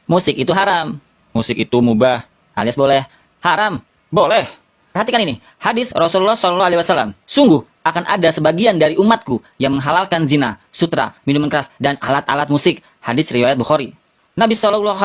Musik itu haram. Musik itu mubah, alias boleh. Haram, boleh. Perhatikan ini, hadis Rasulullah SAW. Sungguh akan ada sebagian dari umatku yang menghalalkan zina, sutra, minuman keras, dan alat-alat musik. Hadis riwayat Bukhari. Nabi SAW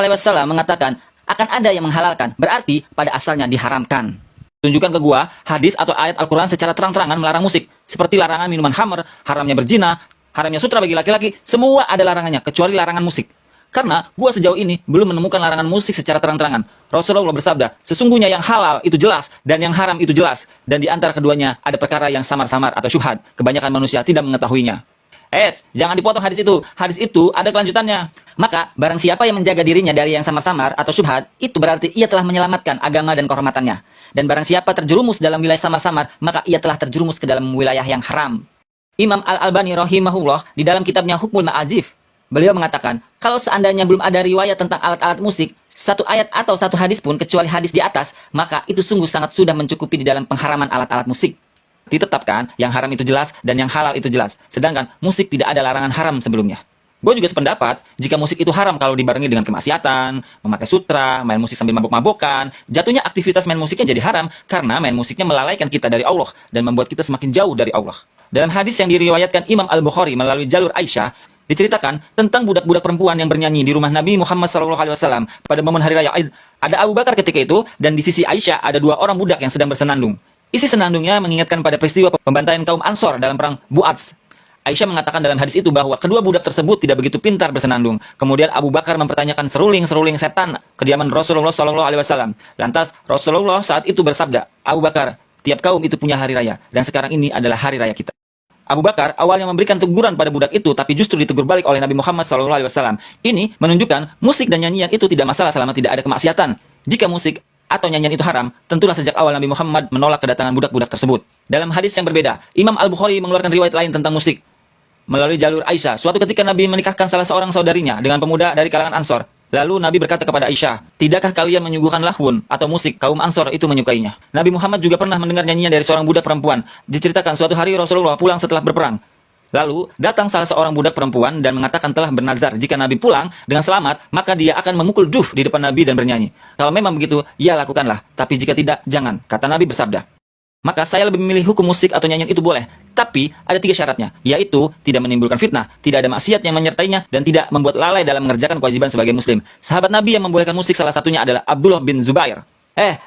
mengatakan akan ada yang menghalalkan, berarti pada asalnya diharamkan. Tunjukkan ke gua hadis atau ayat Al-Quran secara terang-terangan melarang musik, seperti larangan minuman khamr, haramnya berzina, haramnya sutra bagi laki-laki, semua ada larangannya kecuali larangan musik. Karena gua sejauh ini belum menemukan larangan musik secara terang-terangan. Rasulullah bersabda, sesungguhnya yang halal itu jelas dan yang haram itu jelas, dan di antara keduanya ada perkara yang samar-samar atau syubhat. Kebanyakan manusia tidak mengetahuinya. Jangan dipotong hadis itu. Hadis itu ada kelanjutannya. Maka, barang siapa yang menjaga dirinya dari yang samar-samar atau syubhat, itu berarti ia telah menyelamatkan agama dan kehormatannya. Dan barang siapa terjerumus dalam wilayah samar-samar, maka ia telah terjerumus ke dalam wilayah yang haram. Imam Al-Albani rahimahullah di dalam kitabnya Hukmul Ma'azif, beliau mengatakan, kalau seandainya belum ada riwayat tentang alat-alat musik, satu ayat atau satu hadis pun kecuali hadis di atas, maka itu sungguh sangat sudah mencukupi di dalam pengharaman alat-alat musik. Ditetapkan yang haram itu jelas dan yang halal itu jelas. Sedangkan musik tidak ada larangan haram sebelumnya. Gue juga sependapat, jika musik itu haram kalau dibarengi dengan kemaksiatan, memakai sutra, main musik sambil mabuk-mabukan, jatuhnya aktivitas main musiknya jadi haram karena main musiknya melalaikan kita dari Allah dan membuat kita semakin jauh dari Allah. Dalam hadis yang diriwayatkan Imam Al-Bukhari melalui jalur Aisyah, diceritakan tentang budak-budak perempuan yang bernyanyi di rumah Nabi Muhammad SAW pada momen hari raya Aid. Ada Abu Bakar ketika itu, dan di sisi Aisyah ada dua orang budak yang sedang bersenandung. Isi senandungnya mengingatkan pada peristiwa pembantaian kaum Ansor dalam perang Bu'ats. Aisyah mengatakan dalam hadis itu bahwa kedua budak tersebut tidak begitu pintar bersenandung. Kemudian Abu Bakar mempertanyakan seruling-seruling setan kediaman Rasulullah SAW. Lantas Rasulullah saat itu bersabda, Abu Bakar, tiap kaum itu punya hari raya, dan sekarang ini adalah hari raya kita. Abu Bakar awalnya memberikan teguran pada budak itu, tapi justru ditegur balik oleh Nabi Muhammad SAW. Ini menunjukkan musik dan nyanyian itu tidak masalah selama tidak ada kemaksiatan. Jika musik atau nyanyian itu haram, tentulah sejak awal Nabi Muhammad menolak kedatangan budak-budak tersebut. Dalam hadis yang berbeda, Imam Al-Bukhari mengeluarkan riwayat lain tentang musik. Melalui jalur Aisyah, suatu ketika Nabi menikahkan salah seorang saudarinya dengan pemuda dari kalangan Ansor. Lalu Nabi berkata kepada Aisyah, tidakkah kalian menyuguhkan lahwun atau musik? Kaum Ansor itu menyukainya. Nabi Muhammad juga pernah mendengar nyanyian dari seorang budak perempuan. Diceritakan suatu hari Rasulullah pulang setelah berperang. Lalu datang salah seorang budak perempuan dan mengatakan telah bernazar jika Nabi pulang dengan selamat, maka dia akan memukul duh di depan Nabi dan bernyanyi. Kalau memang begitu, ya lakukanlah. Tapi jika tidak, jangan. Kata Nabi bersabda. Maka saya lebih memilih hukum musik atau nyanyian itu boleh. Tapi ada 3 syaratnya, yaitu tidak menimbulkan fitnah, tidak ada maksiat yang menyertainya, dan tidak membuat lalai dalam mengerjakan kewajiban sebagai muslim. Sahabat Nabi yang membolehkan musik salah satunya adalah Abdullah bin Zubair.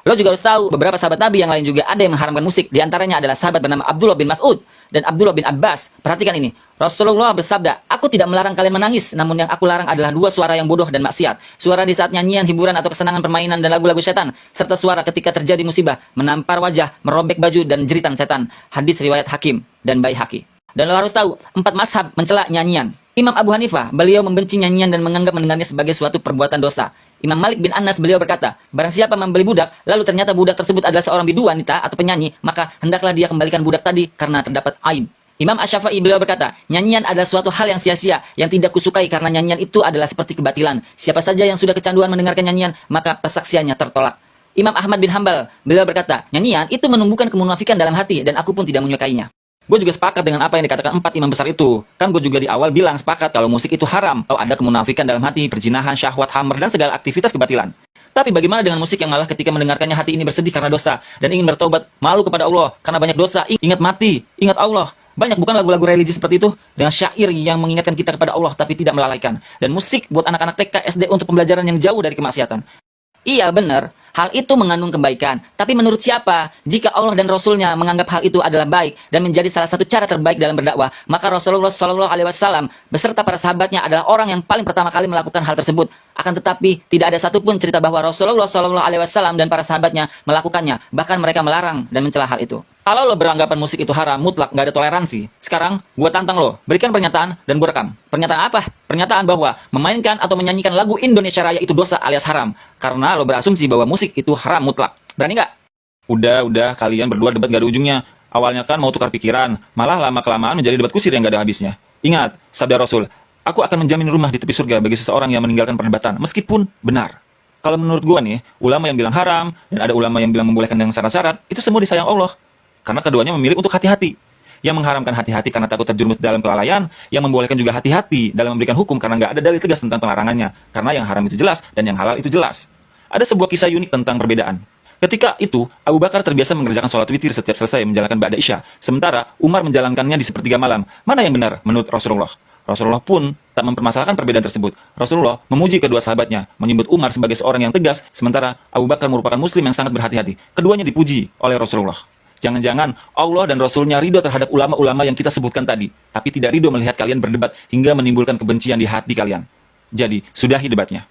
Lo juga harus tahu, beberapa sahabat Nabi yang lain juga ada yang mengharamkan musik. Di antaranya adalah sahabat bernama Abdullah bin Mas'ud dan Abdullah bin Abbas. Perhatikan ini. Rasulullah bersabda, aku tidak melarang kalian menangis, namun yang aku larang adalah 2 suara yang bodoh dan maksiat. Suara di saat nyanyian, hiburan atau kesenangan permainan dan lagu-lagu setan, serta suara ketika terjadi musibah, menampar wajah, merobek baju dan jeritan setan. Hadis riwayat Hakim dan Baihaqi. Dan lo harus tahu, 4 mazhab mencela nyanyian. Imam Abu Hanifah, beliau membenci nyanyian dan menganggap mendengarnya sebagai suatu perbuatan dosa. Imam Malik bin Anas, beliau berkata, barang siapa membeli budak, lalu ternyata budak tersebut adalah seorang bidu wanita atau penyanyi, maka hendaklah dia kembalikan budak tadi karena terdapat aib. Imam Asy-Syafi'i, beliau berkata, nyanyian adalah suatu hal yang sia-sia, yang tidak kusukai karena nyanyian itu adalah seperti kebatilan. Siapa saja yang sudah kecanduan mendengarkan nyanyian, maka persaksiannya tertolak. Imam Ahmad bin Hambal, beliau berkata, nyanyian itu menumbuhkan kemunafikan dalam hati dan aku pun tidak menyukainya. Gue juga sepakat dengan apa yang dikatakan 4 imam besar itu. Kan gue juga di awal bilang sepakat kalau musik itu haram, atau ada kemunafikan dalam hati, perzinahan, syahwat, khamr, dan segala aktivitas kebatilan. Tapi bagaimana dengan musik yang malah ketika mendengarkannya hati ini bersedih karena dosa, dan ingin bertobat, malu kepada Allah, karena banyak dosa, ingat mati, ingat Allah. Banyak bukan lagu-lagu religi seperti itu, dengan syair yang mengingatkan kita kepada Allah tapi tidak melalaikan. Dan musik buat anak-anak TK, SD untuk pembelajaran yang jauh dari kemaksiatan. Iya benar, hal itu mengandung kebaikan. Tapi menurut siapa? Jika Allah dan Rasulnya menganggap hal itu adalah baik dan menjadi salah satu cara terbaik dalam berdakwah, maka Rasulullah SAW beserta para sahabatnya adalah orang yang paling pertama kali melakukan hal tersebut. Akan tetapi tidak ada satupun cerita bahwa Rasulullah SAW dan para sahabatnya melakukannya. Bahkan mereka melarang dan mencela hal itu. Kalau lo beranggapan musik itu haram, mutlak, nggak ada toleransi. Sekarang, gue tantang lo. Berikan pernyataan dan gue rekam. Pernyataan apa? Pernyataan bahwa memainkan atau menyanyikan lagu Indonesia Raya itu dosa alias haram. Karena lo berasumsi bahwa musik itu haram mutlak. Berani nggak? Udah, kalian berdua debat gak ada ujungnya. Awalnya kan mau tukar pikiran, malah lama-kelamaan menjadi debat kusir yang gak ada habisnya. Ingat, sabda Rasul, aku akan menjamin rumah di tepi surga bagi seseorang yang meninggalkan perdebatan, meskipun benar. Kalau menurut gue nih, ulama yang bilang haram, dan ada ulama yang bilang membolehkan dengan syarat-syarat, itu semua disayang Allah. Karena keduanya memilih untuk hati-hati. yang mengharamkan hati-hati karena takut terjerumus dalam kelalaian, yang membolehkan juga hati-hati dalam memberikan hukum karena nggak ada dalil tegas tentang pelarangannya, karena yang haram itu jelas dan yang halal itu jelas. Ada sebuah kisah unik tentang perbedaan. Ketika itu, Abu Bakar terbiasa mengerjakan sholat witir setiap selesai menjalankan ba'da isya, sementara Umar menjalankannya di sepertiga malam. Mana yang benar menurut Rasulullah? Rasulullah pun tak mempermasalahkan perbedaan tersebut. Rasulullah memuji kedua sahabatnya, menyebut Umar sebagai seorang yang tegas, sementara Abu Bakar merupakan muslim yang sangat berhati-hati. Keduanya dipuji oleh Rasulullah. Jangan-jangan Allah dan Rasulnya ridho terhadap ulama-ulama yang kita sebutkan tadi, tapi tidak ridho melihat kalian berdebat hingga menimbulkan kebencian di hati kalian. Jadi, sudahi debatnya.